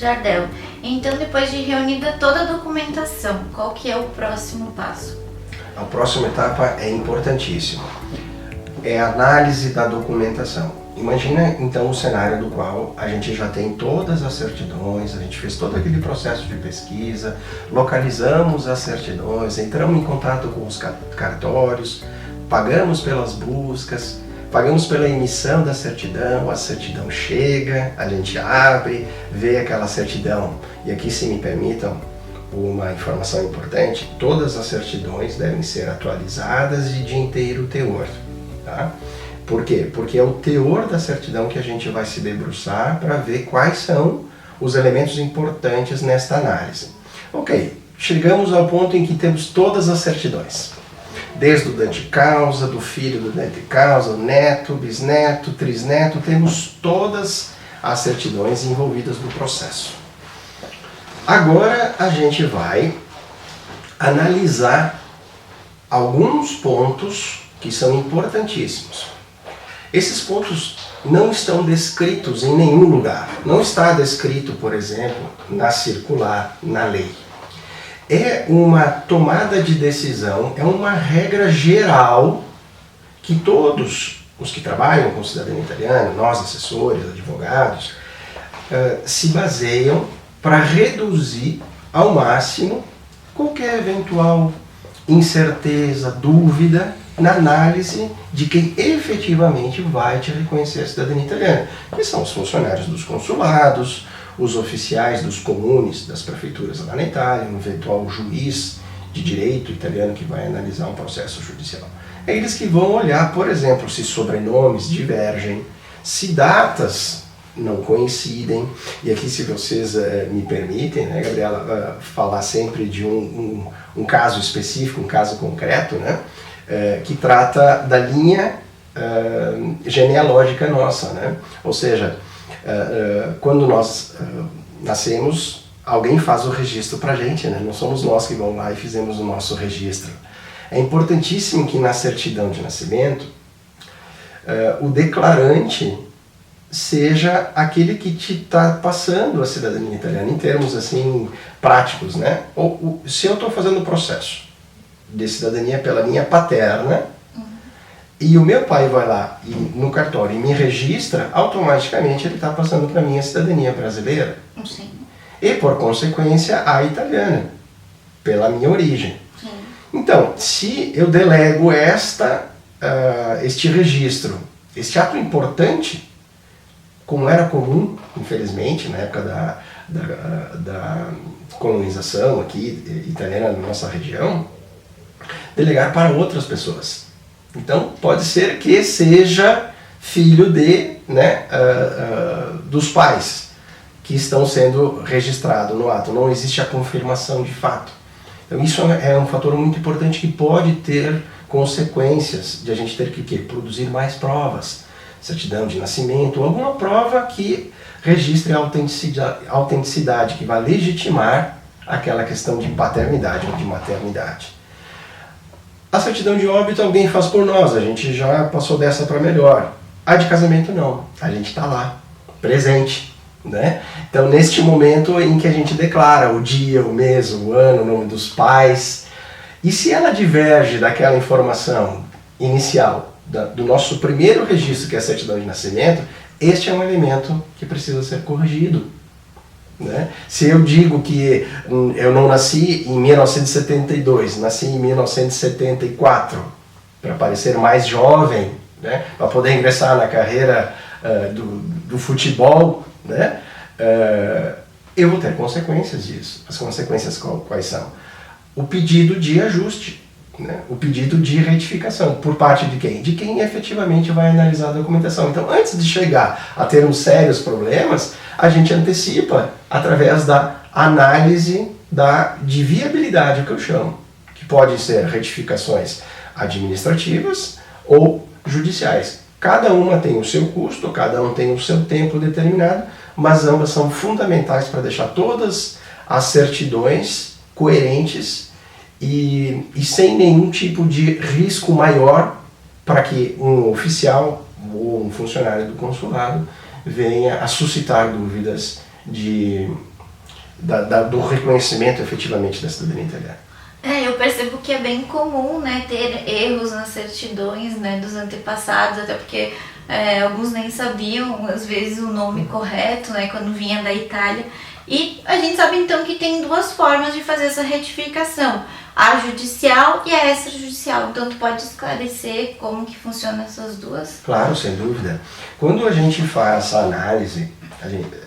Jardel, então depois de reunida toda a documentação, qual que é o próximo passo? A próxima etapa é importantíssima. É a análise da documentação. Imagina então o cenário do qual a gente já tem todas as certidões, a gente fez todo aquele processo de pesquisa, localizamos as certidões, entramos em contato com os cartórios, pagamos pelas buscas, pagamos pela emissão da certidão, a certidão chega, a gente abre, vê aquela certidão. E aqui, se me permitam, uma informação importante: todas as certidões devem ser atualizadas e de inteiro teor. Tá? Por quê? Porque é o teor da certidão que a gente vai se debruçar para ver quais são os elementos importantes nesta análise. Ok, chegamos ao ponto em que temos todas as certidões. Desde o dante causa, do filho do dante causa, neto, bisneto, trisneto, temos todas as certidões envolvidas no processo. Agora a gente vai analisar alguns pontos que são importantíssimos. Esses pontos não estão descritos em nenhum lugar. Não está descrito, por exemplo, na circular, na lei. É uma tomada de decisão, é uma regra geral que todos os que trabalham com cidadania italiana, nós assessores, advogados, se baseiam para reduzir ao máximo qualquer eventual incerteza, dúvida na análise de quem efetivamente vai te reconhecer a cidadania italiana, que são os funcionários dos consulados, os oficiais dos comunes das prefeituras lá na Itália, um eventual juiz de direito italiano que vai analisar um processo judicial. É eles que vão olhar, por exemplo, se sobrenomes divergem, se datas não coincidem. E aqui, se vocês me permitem, né, Gabriela, falar sempre de um caso específico, um caso concreto, né, que trata da linha genealógica nossa, né? Ou seja, quando nós nascemos, alguém faz o registro para a gente, né? Não somos nós que vamos lá e fizemos o nosso registro. É importantíssimo que na certidão de nascimento o declarante seja aquele que te está passando a cidadania italiana, em termos assim práticos, né? Se eu estou fazendo o processo de cidadania pela minha paterna, e o meu pai vai lá no cartório e me registra, automaticamente ele está passando para mim a cidadania brasileira. Sim. E, por consequência, a italiana, pela minha origem. Sim. Então, se eu delego este registro, este ato importante, como era comum, infelizmente, na época da colonização aqui italiana na nossa região, delegar para outras pessoas. Então, pode ser que seja filho dos pais que estão sendo registrados no ato. Não existe a confirmação de fato. Então, isso é um fator muito importante que pode ter consequências de a gente ter que produzir mais provas, certidão de nascimento, ou alguma prova que registre a autenticidade, que vai legitimar aquela questão de paternidade ou de maternidade. A certidão de óbito alguém faz por nós, a gente já passou dessa para melhor. A de casamento não, a gente está lá, presente, né? Então, neste momento em que a gente declara o dia, o mês, o ano, o nome dos pais, e se ela diverge daquela informação inicial, do nosso primeiro registro, que é a certidão de nascimento, este é um elemento que precisa ser corrigido. Né? Se eu digo que eu não nasci em 1972, nasci em 1974, para parecer mais jovem, né? Para poder ingressar na carreira do futebol, né? Eu vou ter consequências disso. As consequências quais são? O pedido de ajuste, né? O pedido de retificação. Por parte de quem? De quem efetivamente vai analisar a documentação. Então, antes de chegar a termos sérios problemas, a gente antecipa através da análise de viabilidade, que eu chamo, que pode ser retificações administrativas ou judiciais. Cada uma tem o seu custo, cada um tem o seu tempo determinado, mas ambas são fundamentais para deixar todas as certidões coerentes e sem nenhum tipo de risco maior para que um oficial ou um funcionário do consulado venha a suscitar dúvidas de do reconhecimento efetivamente da cidadania italiana. Eu percebo que é bem comum, né, ter erros nas certidões, né, dos antepassados, até porque alguns nem sabiam, às vezes, o nome correto, né, quando vinha da Itália. E a gente sabe, então, que tem duas formas de fazer essa retificação, a judicial e a extrajudicial. Então, tu pode esclarecer como que funcionam essas duas? Claro, sem dúvida. Quando a gente faz essa análise,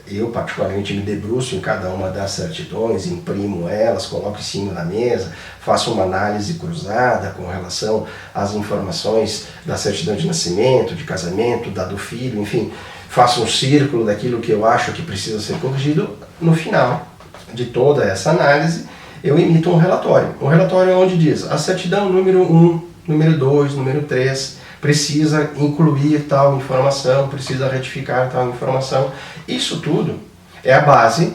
eu particularmente me debruço em cada uma das certidões, imprimo elas, coloco em cima da mesa, faço uma análise cruzada com relação às informações da certidão de nascimento, de casamento, da do filho, enfim, faço um círculo daquilo que eu acho que precisa ser corrigido. No final de toda essa análise, eu emito um relatório. Um relatório onde diz a certidão número 1, número 2, número 3, precisa incluir tal informação, precisa retificar tal informação. Isso tudo é a base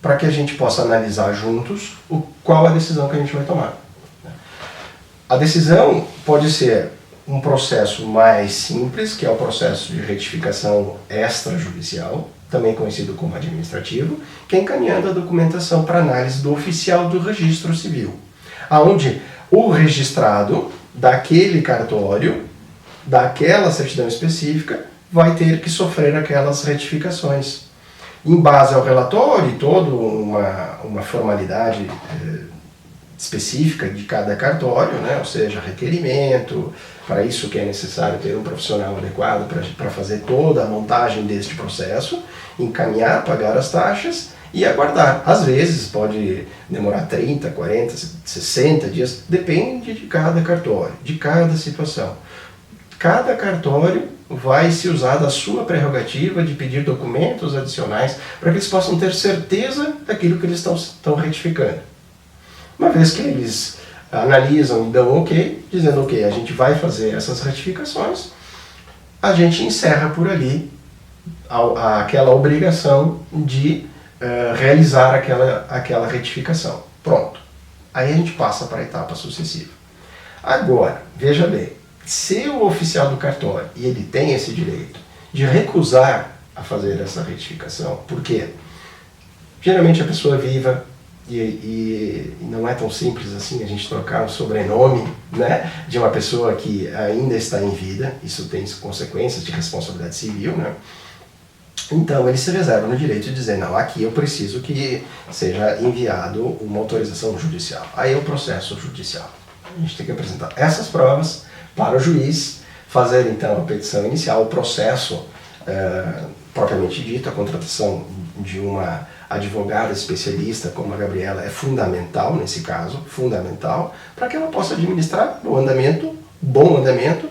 para que a gente possa analisar juntos qual a decisão que a gente vai tomar. A decisão pode ser um processo mais simples, que é o processo de retificação extrajudicial, também conhecido como administrativo, que é encaminhando a documentação para análise do oficial do registro civil, aonde o registrado daquele cartório, daquela certidão específica, vai ter que sofrer aquelas retificações. Em base ao relatório e toda uma formalidade específica de cada cartório, né? Ou seja, requerimento, para isso que é necessário ter um profissional adequado para fazer toda a montagem deste processo, encaminhar, pagar as taxas e aguardar. Às vezes pode demorar 30, 40, 60 dias, depende de cada cartório, de cada situação. Cada cartório vai se usar da sua prerrogativa de pedir documentos adicionais para que eles possam ter certeza daquilo que eles estão retificando. Uma vez que eles analisam e dão ok, dizendo ok, a gente vai fazer essas retificações, a gente encerra por ali aquela obrigação de realizar aquela retificação. Pronto. Aí a gente passa para a etapa sucessiva. Agora, veja bem, se o oficial do cartório, e ele tem esse direito, de recusar a fazer essa retificação, por quê? Geralmente a pessoa é viva, e não é tão simples assim a gente trocar o sobrenome, né, de uma pessoa que ainda está em vida, isso tem consequências de responsabilidade civil, né? Então ele se reserva no direito de dizer, não, aqui eu preciso que seja enviado uma autorização judicial. Aí é o processo judicial. A gente tem que apresentar essas provas para o juiz, fazer então a petição inicial, o processo propriamente dito, a contratação de uma advogada especialista como a Gabriela é fundamental nesse caso, fundamental, para que ela possa administrar o andamento, bom andamento.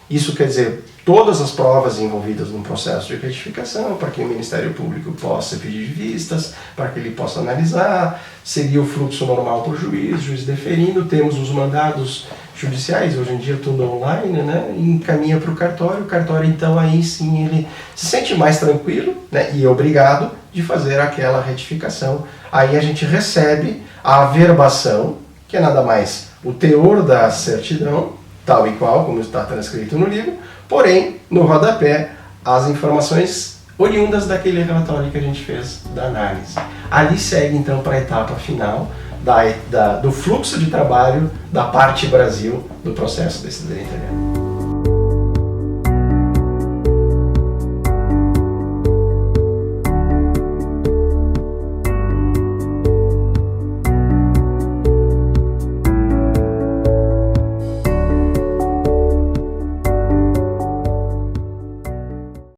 Isso quer dizer, todas as provas envolvidas no processo de retificação, para que o Ministério Público possa pedir vistas, para que ele possa analisar, seguir o fluxo normal para o juiz deferindo, temos os mandados judiciais, hoje em dia tudo online, né, e encaminha para o cartório então aí sim ele se sente mais tranquilo, né, e obrigado de fazer aquela retificação. Aí a gente recebe a averbação, que é nada mais o teor da certidão, tal e qual, como está transcrito no livro, porém, no rodapé, as informações oriundas daquele relatório que a gente fez da análise. Ali segue então para a etapa final do fluxo de trabalho da parte Brasil do processo da cidadania italiana.